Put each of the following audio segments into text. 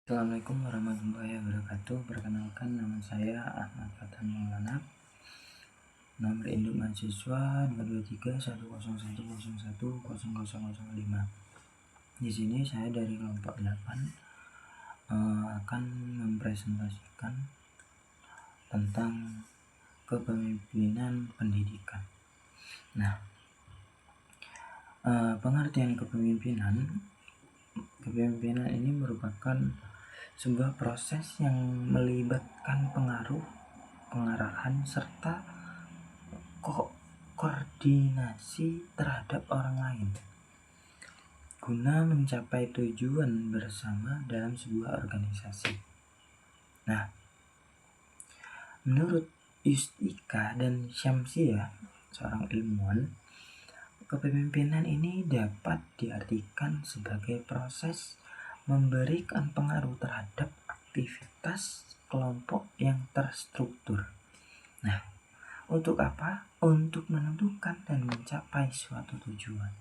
Assalamualaikum warahmatullahi wabarakatuh. Perkenalkan, nama saya Ahmad Fatan Maulana. Nomor induk mahasiswa 22310101005. Di sini saya dari kelompok 8 akan mempresentasikan tentang kepemimpinan pendidikan. Nah, pengertian kepemimpinan ini merupakan sebuah proses yang melibatkan pengaruh, pengarahan, serta koordinasi terhadap orang lain guna mencapai tujuan bersama dalam sebuah organisasi. Nah, menurut Yustika dan Syamsiah, seorang ilmuwan, kepemimpinan ini dapat diartikan sebagai proses memberikan pengaruh terhadap aktivitas kelompok yang terstruktur. Nah, untuk apa? Untuk menentukan dan mencapai suatu tujuan.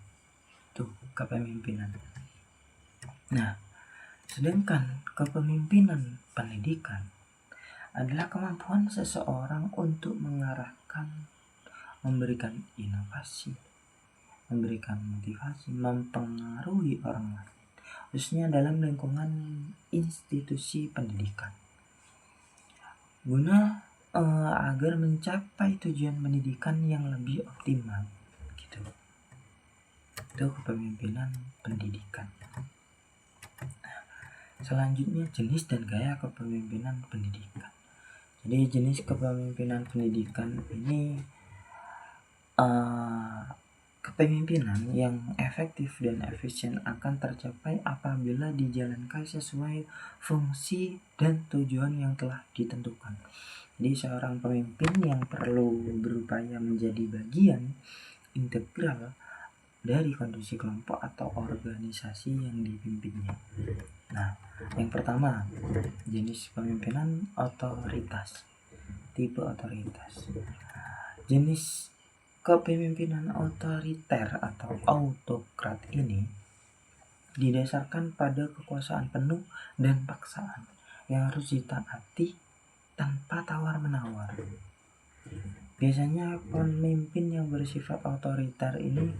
Itu kepemimpinan. Nah, sedangkan kepemimpinan pendidikan adalah kemampuan seseorang untuk mengarahkan, memberikan inovasi, memberikan motivasi, mempengaruhi orang lain, khususnya dalam lingkungan institusi pendidikan, guna agar mencapai tujuan pendidikan yang lebih optimal, gitu. Itu kepemimpinan pendidikan. Selanjutnya, jenis dan gaya kepemimpinan pendidikan. Jadi jenis kepemimpinan pendidikan ini kepemimpinan yang efektif dan efisien akan tercapai apabila dijalankan sesuai fungsi dan tujuan yang telah ditentukan. Jadi seorang pemimpin yang perlu berupaya menjadi bagian integral dari kondisi kelompok atau organisasi yang dipimpinnya. Nah, yang pertama, jenis kepemimpinan otoritas. Tipe otoritas. Jenis kepemimpinan otoriter atau autokrat ini didasarkan pada kekuasaan penuh dan paksaan yang harus ditaati tanpa tawar-menawar. Biasanya pemimpin yang bersifat otoriter ini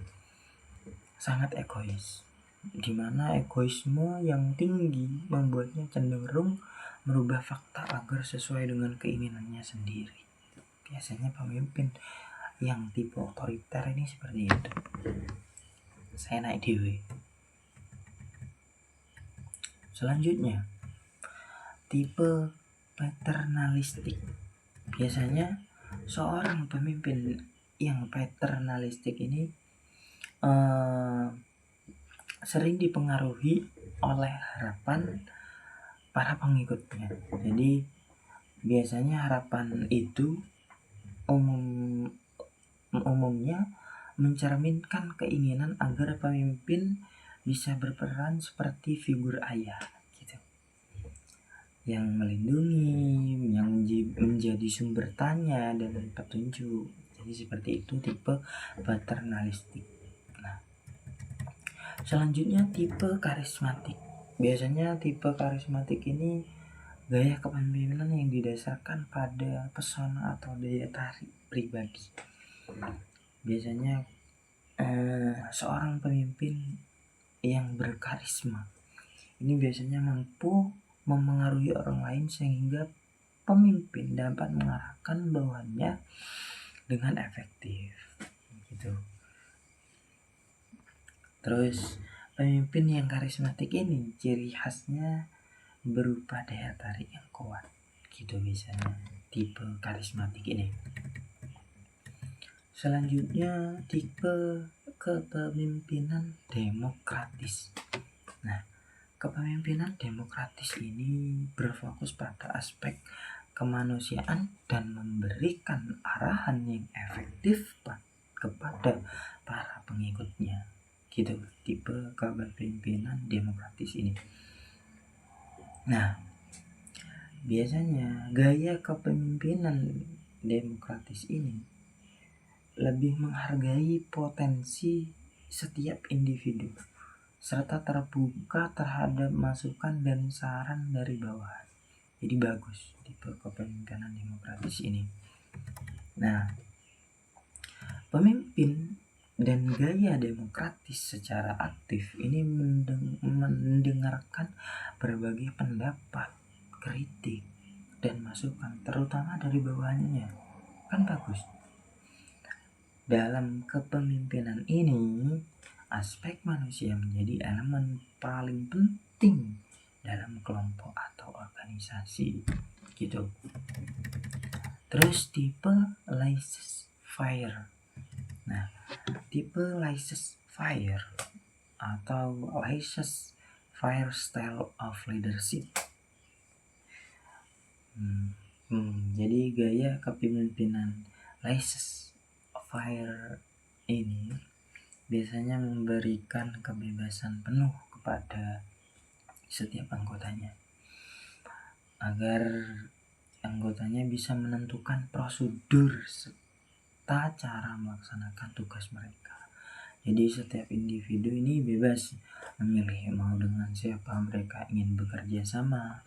sangat egois, di mana egoisme yang tinggi membuatnya cenderung merubah fakta agar sesuai dengan keinginannya sendiri. Biasanya pemimpin yang tipe otoriter ini seperti itu. Saya naik dewe. Selanjutnya, tipe paternalistik. Biasanya seorang pemimpin yang paternalistik ini sering dipengaruhi oleh harapan para pengikutnya. Jadi biasanya harapan itu umumnya mencerminkan keinginan agar pemimpin bisa berperan seperti figur ayah, gitu, yang melindungi, yang menjadi sumber tanya dan petunjuk. Jadi seperti itu tipe paternalistik. Nah, selanjutnya tipe karismatik. Biasanya tipe karismatik ini gaya kepemimpinan yang didasarkan pada pesona atau daya tarik pribadi. Biasanya seorang pemimpin yang berkarisma ini biasanya mampu memengaruhi orang lain sehingga pemimpin dapat mengarahkan bawahannya dengan efektif, gitu. Terus pemimpin yang karismatik ini ciri khasnya berupa daya tarik yang kuat, gitu biasanya tipe karismatik ini. Selanjutnya tipe kepemimpinan demokratis. Nah, kepemimpinan demokratis ini berfokus pada aspek kemanusiaan dan memberikan arahan yang efektif kepada para pengikutnya, gitu tipe kepemimpinan demokratis ini. Nah, biasanya gaya kepemimpinan demokratis ini lebih menghargai potensi setiap individu serta terbuka terhadap masukan dan saran dari bawahan. Jadi bagus tipe kepemimpinan demokratis ini. Nah, pemimpin dan gaya demokratis secara aktif ini mendengarkan berbagai pendapat, kritik, dan masukan, terutama dari bawahannya. Kan bagus. Dalam kepemimpinan ini, aspek manusia menjadi elemen paling penting dalam kelompok atau organisasi, gitu. Terus tipe laissez-faire. Nah, tipe laissez-faire atau laissez-faire style of leadership. Jadi gaya kepemimpinan laissez-faire ini biasanya memberikan kebebasan penuh kepada setiap anggotanya agar anggotanya bisa menentukan prosedur serta cara melaksanakan tugas mereka. Jadi setiap individu ini bebas memilih mau dengan siapa mereka ingin bekerja sama.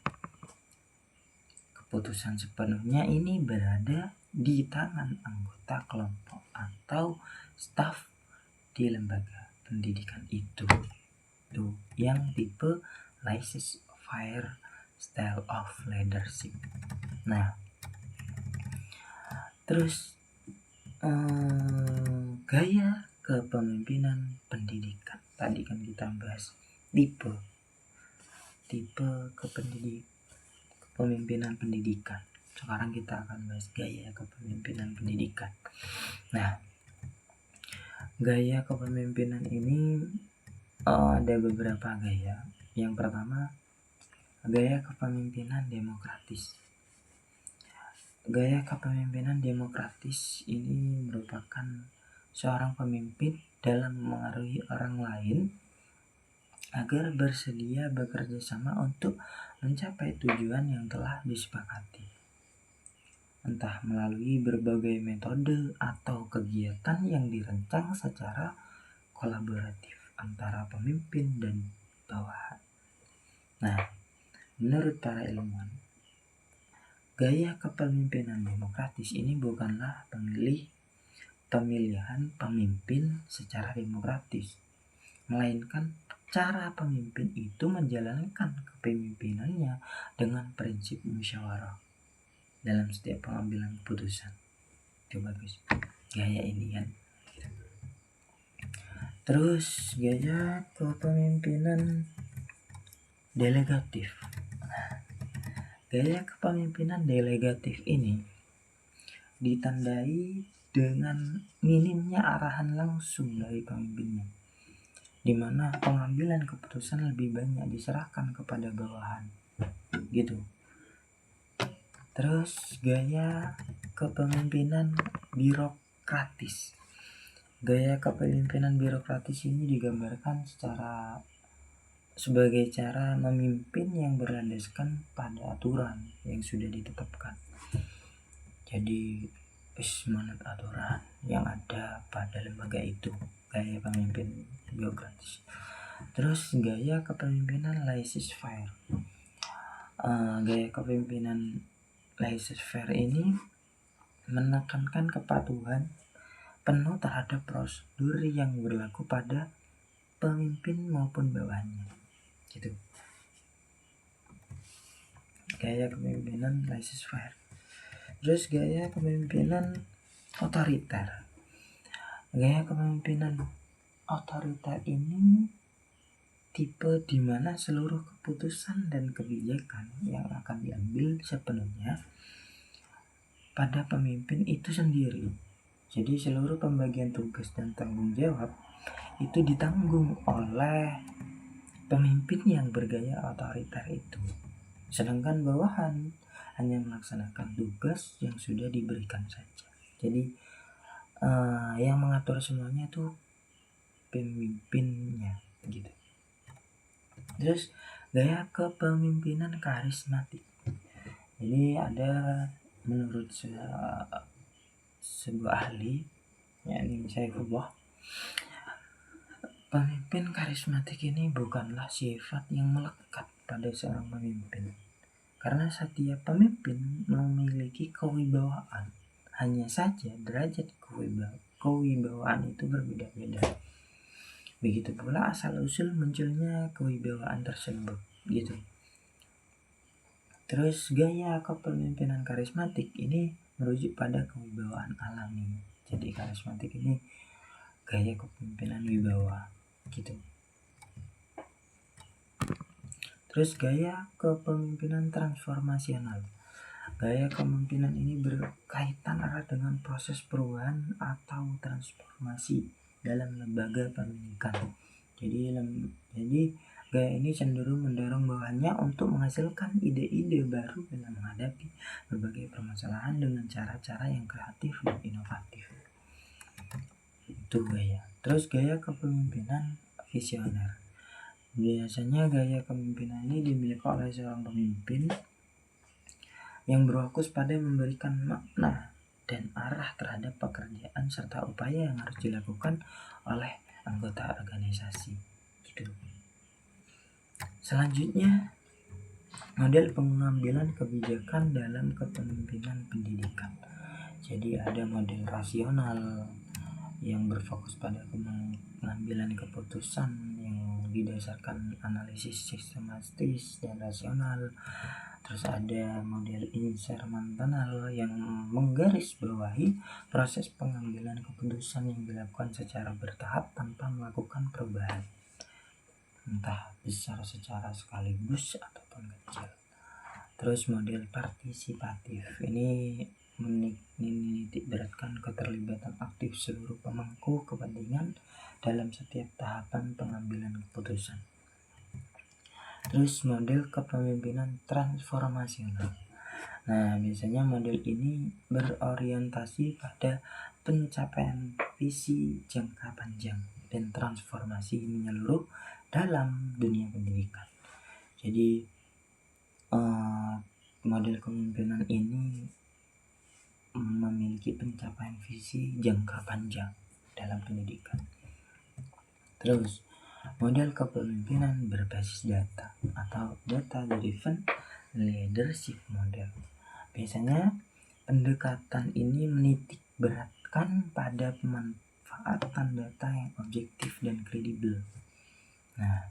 Keputusan sepenuhnya ini berada di tangan anggota kelompok atau staf di lembaga pendidikan itu yang tipe laissez-faire style of leadership. Nah, terus gaya kepemimpinan pendidikan. Tadi kan kita bahas tipe kepemimpinan pendidikan. Sekarang kita akan bahas gaya kepemimpinan pendidikan. Nah, gaya kepemimpinan ini ada beberapa gaya. Yang pertama, gaya kepemimpinan demokratis. Gaya kepemimpinan demokratis ini merupakan seorang pemimpin dalam mengaruhi orang lain agar bersedia bekerja sama untuk mencapai tujuan yang telah disepakati, entah melalui berbagai metode atau kegiatan yang dirancang secara kolaboratif antara pemimpin dan bawahan. Nah, menurut para ilmuwan, gaya kepemimpinan demokratis ini bukanlah pemilihan pemimpin secara demokratis, melainkan cara pemimpin itu menjalankan kepemimpinannya dengan prinsip musyawarah dalam setiap pengambilan keputusan. Itu bagus gaya ini kan. Terus gaya kepemimpinan delegatif. Gaya kepemimpinan delegatif ini ditandai dengan minimnya arahan langsung dari pemimpinnya, di mana pengambilan keputusan lebih banyak diserahkan kepada bawahan, gitu. Terus gaya kepemimpinan birokratis. Gaya kepemimpinan birokratis ini digambarkan sebagai cara memimpin yang berlandaskan pada aturan yang sudah ditetapkan. Jadi manut aturan yang ada pada lembaga itu, gaya pemimpin birokratis. Terus gaya kepemimpinan laissez-faire. Gaya kepemimpinan laissez-faire ini menekankan kepatuhan penuh terhadap prosedur yang berlaku pada pemimpin maupun bawahannya, gitu. Gaya kepemimpinan laissez-faire. Terus gaya kepemimpinan otoriter. Gaya kepemimpinan otoriter ini tipe di mana seluruh keputusan dan kebijakan yang akan diambil sepenuhnya pada pemimpin itu sendiri. Jadi seluruh pembagian tugas dan tanggung jawab itu ditanggung oleh pemimpin yang bergaya otoriter itu. Sedangkan bawahan hanya melaksanakan tugas yang sudah diberikan saja. Jadi yang mengatur semuanya itu pemimpinnya, gitu. Terus gaya kepemimpinan karismatik. Jadi ada menurut sebuah ahli, yakni Saifullah, Pemimpin karismatik ini bukanlah sifat yang melekat pada seorang pemimpin, karena setiap pemimpin memiliki kewibawaan. Hanya saja derajat kewibawaan itu berbeda-beda. Begitu pula asal-usul munculnya kewibawaan tersebut, gitu. Terus gaya kepemimpinan karismatik ini merujuk pada kewibawaan alami. Jadi karismatik ini gaya kepemimpinan wibawa, gitu. Terus gaya kepemimpinan transformasional. Gaya kepemimpinan ini berkaitan erat dengan proses perubahan atau transformasi dalam lembaga pendidikan. Jadi gaya ini cenderung mendorong bawahannya untuk menghasilkan ide-ide baru dalam menghadapi berbagai permasalahan dengan cara-cara yang kreatif dan inovatif. Itu gaya. Terus gaya kepemimpinan visioner. Biasanya gaya kepemimpinan ini dimiliki oleh seorang pemimpin yang berfokus pada memberikan makna dan arah terhadap pekerjaan serta upaya yang harus dilakukan oleh anggota organisasi, gitu. Selanjutnya, model pengambilan kebijakan dalam kepemimpinan pendidikan. Jadi ada model rasional yang berfokus pada pengambilan keputusan yang didasarkan analisis sistematis dan rasional. Terus ada model insermental yang menggarisbawahi proses pengambilan keputusan yang dilakukan secara bertahap tanpa melakukan perubahan, entah besar secara sekaligus ataupun kecil. Terus model partisipatif ini menitik beratkan keterlibatan aktif seluruh pemangku kepentingan dalam setiap tahapan pengambilan keputusan. Terus model kepemimpinan transformasional. Nah, biasanya model ini berorientasi pada pencapaian visi jangka panjang dan transformasi menyeluruh dalam dunia pendidikan. Jadi model kepemimpinan ini memiliki pencapaian visi jangka panjang dalam pendidikan. Terus model kepemimpinan berbasis data atau data driven leadership model. Biasanya pendekatan ini menitik beratkan pada pemanfaatan data yang objektif dan kredibel. Nah,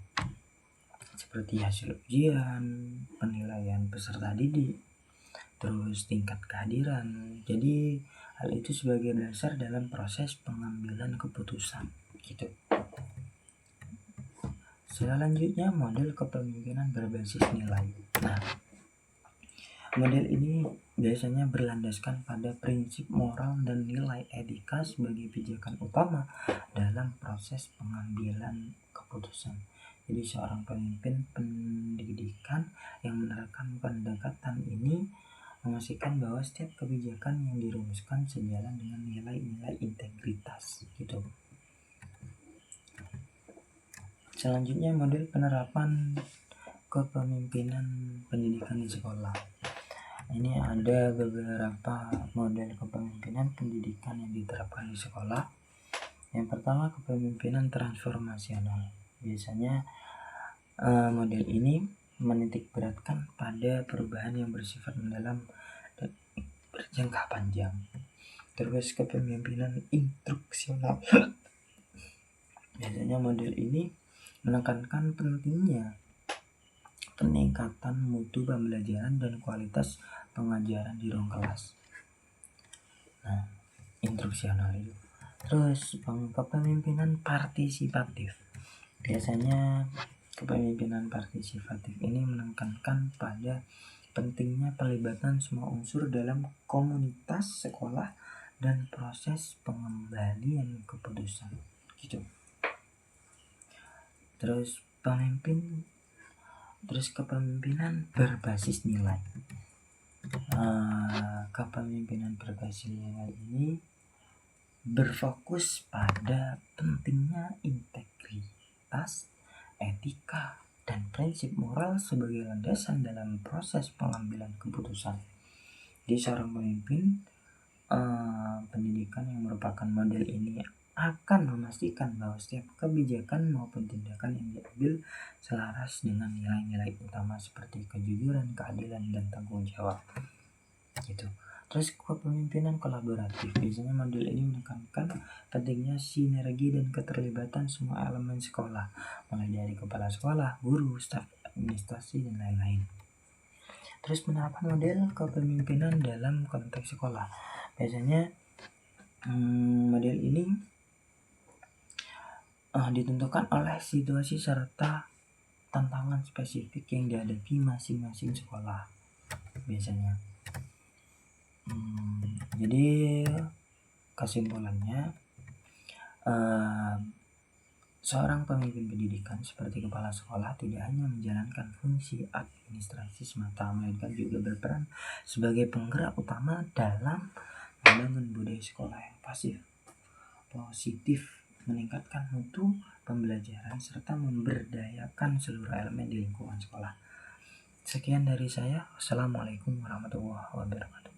seperti hasil ujian, penilaian peserta didik, terus tingkat kehadiran. Jadi hal itu sebagai dasar dalam proses pengambilan keputusan, gitu. Selanjutnya model kepemimpinan berbasis nilai. Nah, model ini biasanya berlandaskan pada prinsip moral dan nilai etika sebagai pijakan utama dalam proses pengambilan keputusan. Jadi seorang pemimpin pendidikan yang menerapkan pendekatan ini memastikan bahwa setiap kebijakan yang dirumuskan sejalan dengan nilai-nilai integritas, gitu. Selanjutnya model penerapan kepemimpinan pendidikan di sekolah. Ini ada beberapa model kepemimpinan pendidikan yang diterapkan di sekolah. Yang pertama, kepemimpinan transformasional. Biasanya model ini menitik beratkan pada perubahan yang bersifat mendalam dan berjangka panjang. Terus kepemimpinan instruksional. Biasanya model ini menekankan pentingnya peningkatan mutu pembelajaran dan kualitas pengajaran di ruang kelas. Nah, instruksional itu. Terus kepemimpinan partisipatif. Biasanya kepemimpinan partisipatif ini menekankan pada pentingnya pelibatan semua unsur dalam komunitas sekolah dan proses pengembalian keputusan, gitu. Terus kepemimpinan berbasis nilai. Kepemimpinan berbasis nilai ini berfokus pada pentingnya integritas, etika, dan prinsip moral sebagai landasan dalam proses pengambilan keputusan. Di seorang pemimpin pendidikan yang merupakan model ini akan memastikan bahwa setiap kebijakan maupun tindakan yang diambil selaras dengan nilai-nilai utama seperti kejujuran, keadilan, dan tanggung jawab. Gitu. Terus kepemimpinan kolaboratif, biasanya model ini menekankan pentingnya sinergi dan keterlibatan semua elemen sekolah, mulai dari kepala sekolah, guru, staf administrasi, dan lain-lain. Terus penerapan model kepemimpinan dalam konteks sekolah, biasanya model ini ditentukan oleh situasi serta tantangan spesifik yang dihadapi masing-masing sekolah biasanya. Jadi kesimpulannya, seorang pemimpin pendidikan seperti kepala sekolah tidak hanya menjalankan fungsi administrasi semata, melainkan juga berperan sebagai penggerak utama dalam membangun budaya sekolah yang positif, meningkatkan mutu pembelajaran, serta memberdayakan seluruh elemen di lingkungan sekolah. Sekian dari saya. Wassalamualaikum warahmatullahi wabarakatuh.